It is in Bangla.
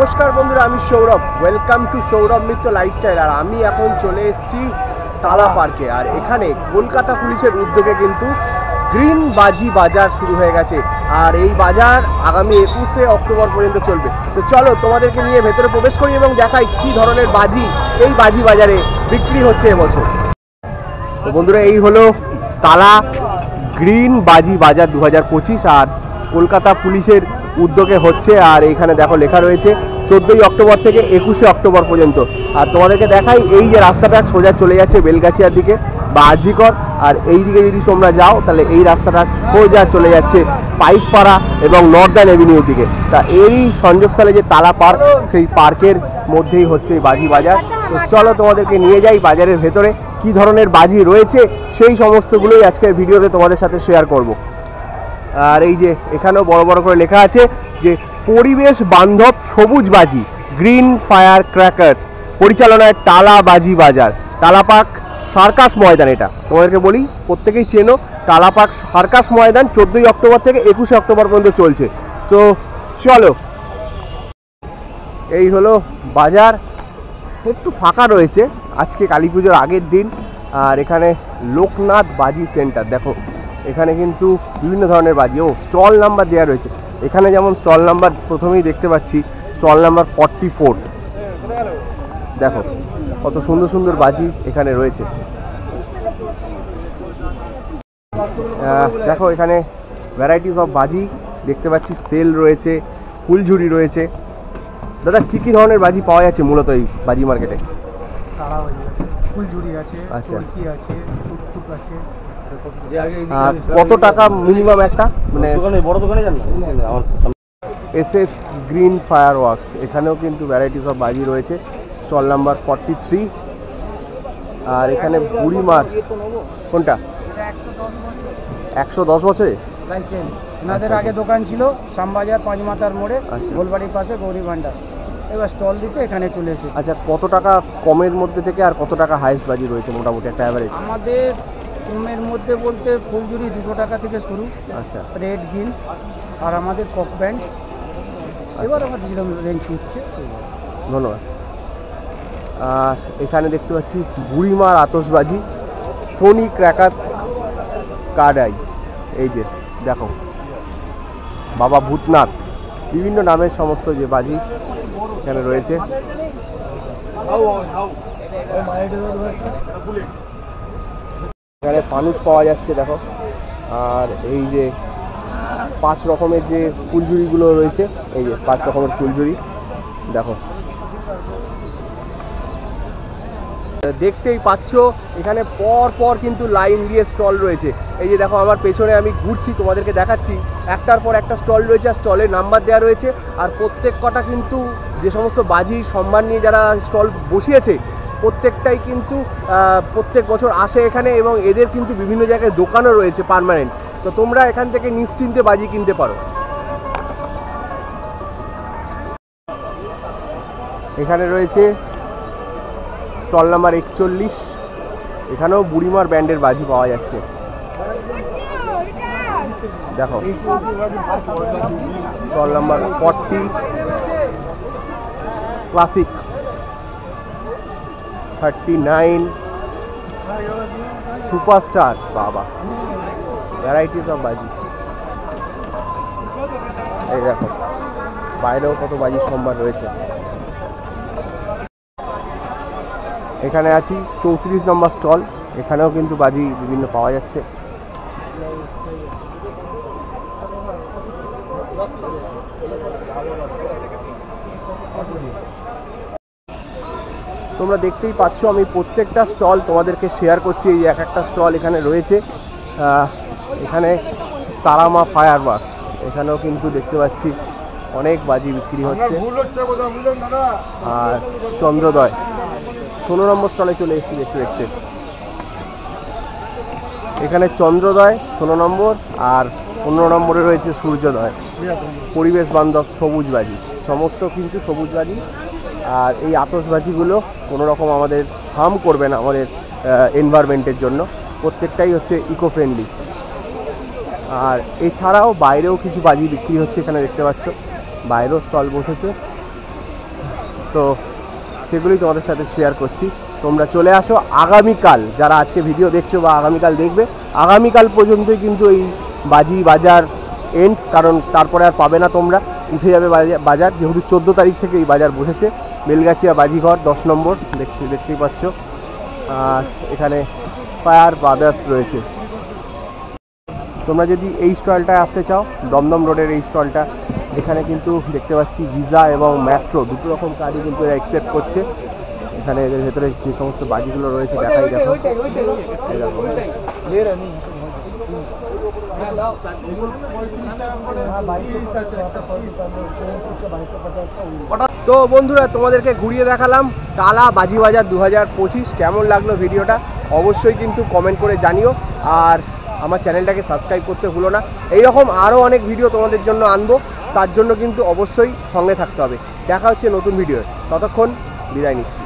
নমস্কার বন্ধুরা, আমি Sourav. Welcome to Sourav Mitra lifestyle. আর আমি এখন চলে এসেছি তালা পার্কে। আর এখানে কলকাতা পুলিশের উদ্যোগে কিন্তু গ্রিন বাজি বাজার শুরু হয়ে গেছে। আর এই বাজার আগামী 21শে অক্টোবর পর্যন্ত চলবে। তো চলো তোমাদেরকে নিয়ে ভেতরে প্রবেশ করি এবং দেখাই কী ধরনের বাজি এই বাজি বাজারে বিক্রি হচ্ছে এবছর। তো বন্ধুরা, এই হলো তালা গ্রিন বাজি বাজার 2025 আর কলকাতা পুলিশের উদ্যোগে হচ্ছে। আর এখানে দেখো লেখা রয়েছে 14ই অক্টোবর থেকে 21শে অক্টোবর পর্যন্ত। আর তোমাদেরকে দেখাই, এই যে রাস্তাটা সোজা চলে যাচ্ছে বেলগাছিয়ার দিকে বা আজিকর, আর এই দিকে যদি তোমরা যাও তাহলে এই রাস্তাটা সোজা চলে যাচ্ছে পাইকপাড়া এবং নর্দার্ন এভিনিউর দিকে। তা এরই সংযোগস্থলে যে তালা পার্ক, সেই পার্কের মধ্যেই হচ্ছে এই বাজি বাজার। তো চলো তোমাদেরকে নিয়ে যাই বাজারের ভেতরে কী ধরনের বাজি রয়েছে, সেই সমস্তগুলোই আজকের ভিডিওতে তোমাদের সাথে শেয়ার করব। আর এই যে এখানেও বড় বড় করে লেখা আছে যে পরিবেশ বান্ধব সবুজ বাজি গ্রিন ফায়ার ক্র্যাকার্স পরিচালনায় টালা বাজি বাজার, টালা পার্ক সার্কাস ময়দান। এটা তোমাদেরকে বলি, প্রত্যেকেই চেনো টালা পার্ক সার্কাস ময়দান। 14ই অক্টোবর থেকে 21শে অক্টোবর পর্যন্ত চলছে। তো চলো, এই হলো বাজার। একটু ফাঁকা রয়েছে, আজকে কালী পুজোর আগের দিন। আর এখানে লোকনাথ বাজি সেন্টার, দেখো এখানে কিন্তু বিভিন্ন ধরনের বাজি স্টল নাম্বার দেওয়া রয়েছে। এখানে যেমন স্টল নাম্বার প্রথমেই দেখতে পাচ্ছি, স্টল নাম্বার 44। দেখো কত সুন্দর সুন্দর বাজি এখানে রয়েছে। দেখো এখানে ভ্যারাইটিস অফ বাজি দেখতে পাচ্ছি, সেল রয়েছে, ফুলঝুরি রয়েছে। দাদা, কি কি ধরনের বাজি পাওয়া যাচ্ছে মূলত এই বাজি মার্কেটে? ফুলঝুরি আছে, আচ্ছা, চরকি আছে, চুটটুক আছে। কত টাকা মিনিমাম একটা, মানে বড় দোকানে যান? এসএস গ্রিন ফায়ার ওয়ার্কস, এখানেও কিন্তু ভ্যারাইটিস অফ বাজি রয়েছে, স্টল নাম্বার 43। আর এখানে বুড়িমার, কোনটা? 110 বছরে লাইসেন্স। এনাদের আগে দোকান ছিল শ্যামবাজার পাঁচমাথার মোড়ে, গোলবাড়ির পাশে গৌরী ভান্ডার। এবার স্টল দিতে এখানে চলে এসেছে। আচ্ছা, কত টাকা কমের মধ্যে থেকে আর কত টাকা হাইস্ট বাজি রয়েছে মোটামুটি একটা অ্যাভারেজ? আমাদের কমের মধ্যে বলতে ফুলঝুরি 200 টাকা থেকে শুরু। আচ্ছা, রেড গ্রিন আর আমাদের কক ব্যান্ড। এবার আমাদের যেরকম রেঞ্জ হচ্ছে। ধন্যবাদ। এখানে দেখতে পাচ্ছি বুড়িমার আতশবাজি, সোনি ক্র্যাকার্স কার্ডাই। এই যে দেখো বাবা ভূতনাথ, বিভিন্ন নামের সমস্ত যে বাজি এখানে রয়েছে। এখানে ফানুস পাওয়া যাচ্ছে দেখো। আর এই যে 5 রকমের যে ফুলঝুরিগুলো রয়েছে, এই যে 5 রকমের ফুলঝুরি দেখো, দেখতেই পাচ্ছ। এখানে পর পর কিন্তু লাইন দিয়ে স্টল রয়েছে। এই যে দেখো আমার পেছনে, আমি ঘুরছি তোমাদেরকে দেখাচ্ছি, একটার পর একটা স্টল রয়েছে আর স্টলের নাম্বার দেওয়া রয়েছে। আর প্রত্যেক কটা কিন্তু যে সমস্ত বাজি সম্মান নিয়ে যারা স্টল বসিয়েছে, প্রত্যেকটাই কিন্তু প্রত্যেক বছর আসে এখানে, এবং এদের কিন্তু বিভিন্ন জায়গায় দোকানও রয়েছে পার্মানেন্ট। তো তোমরা এখান থেকে নিশ্চিন্তে বাজি কিনতে পারো। এখানে রয়েছে স্টল নাম্বার 41, এখানেও বুড়িমার ব্যান্ডের বাজি পাওয়া যাচ্ছে। দেখো স্টল নাম্বার 40 ক্লাসিক, 39 সুপারস্টার। বাবা, ভ্যারাইটিস অফ বাজি। এই দেখো বাইরেও কত বাজির সম্ভার রয়েছে। এখানে আছি 34 নম্বর স্টল, এখানেও কিন্তু বাজি বিভিন্ন পাওয়া যাচ্ছে। তোমরা দেখতেই পাচ্ছ, আমি প্রত্যেকটা স্টল তোমাদেরকে শেয়ার করছি। এই এক একটা স্টল এখানে রয়েছে। এখানে তারামা ফায়ার ওয়ার্কস, এখানেও কিন্তু দেখতে পাচ্ছি অনেক বাজি বিক্রি হচ্ছে। আর চন্দ্রোদয় 16 নম্বর স্টলে চলে এসেছি দেখতে দেখতে। এখানে চন্দ্রোদয় 16 নম্বর, আর 15 নম্বরে রয়েছে সূর্যোদয় পরিবেশ বান্ধব সবুজ বাজি। সমস্ত কিন্তু সবুজ বাজি। আর এই আতশবাজিগুলো কোনো রকম আমাদের হার্ম করবে না আমাদের এনভায়রনমেন্টের জন্য, প্রত্যেকটাই হচ্ছে ইকো ফ্রেন্ডলি। আর এছাড়াও বাইরেও কিছু বাজি বিক্রি হচ্ছে, এখানে দেখতে পাচ্ছ বাইরেও স্টল বসেছে। তো সেগুলি তোমাদের সাথে শেয়ার করছি। তোমরা চলে আসো আগামীকাল, যারা আজকে ভিডিও দেখছো বা আগামীকাল দেখবে, আগামীকাল পর্যন্তই কিন্তু এই বাজি বাজার এন্ড, কারণ তারপরে আর পাবে না তোমরা, উঠে যাবে বাজার, যেহেতু 14 তারিখ থেকে এই বাজার বসেছে। বেলগাছিয়া বাজিঘর 10 নম্বর দেখতেই পাচ্ছ। আর এখানে ফায়ার ব্রাদার্স রয়েছে। তোমরা যদি এই স্টলটায় আসতে চাও, দমদম রোডের এই স্টলটা, এখানে কিন্তু দেখতে পাচ্ছি ভিসা এবং ম্যাস্ট্রো দুটো রকম কার্ডই কিন্তু এরা অ্যাকসেপ্ট করছে। এখানে এদের ভেতরে যে সমস্ত বাজিগুলো রয়েছে দেখাই, দেখো তো বন্ধুরা, তোমাদেরকে ঘুরিয়ে দেখালাম টালা বাজি বাজার 2025। কেমন লাগলো ভিডিওটা অবশ্যই কিন্তু কমেন্ট করে জানিও। আর আমার চ্যানেলটাকে সাবস্ক্রাইব করতে ভুলো না। এইরকম আরও অনেক ভিডিও তোমাদের জন্য আনবো, তার জন্য কিন্তু অবশ্যই সঙ্গে থাকতে হবে। দেখা হচ্ছে নতুন ভিডিও, ততক্ষণ বিদায় নিচ্ছি।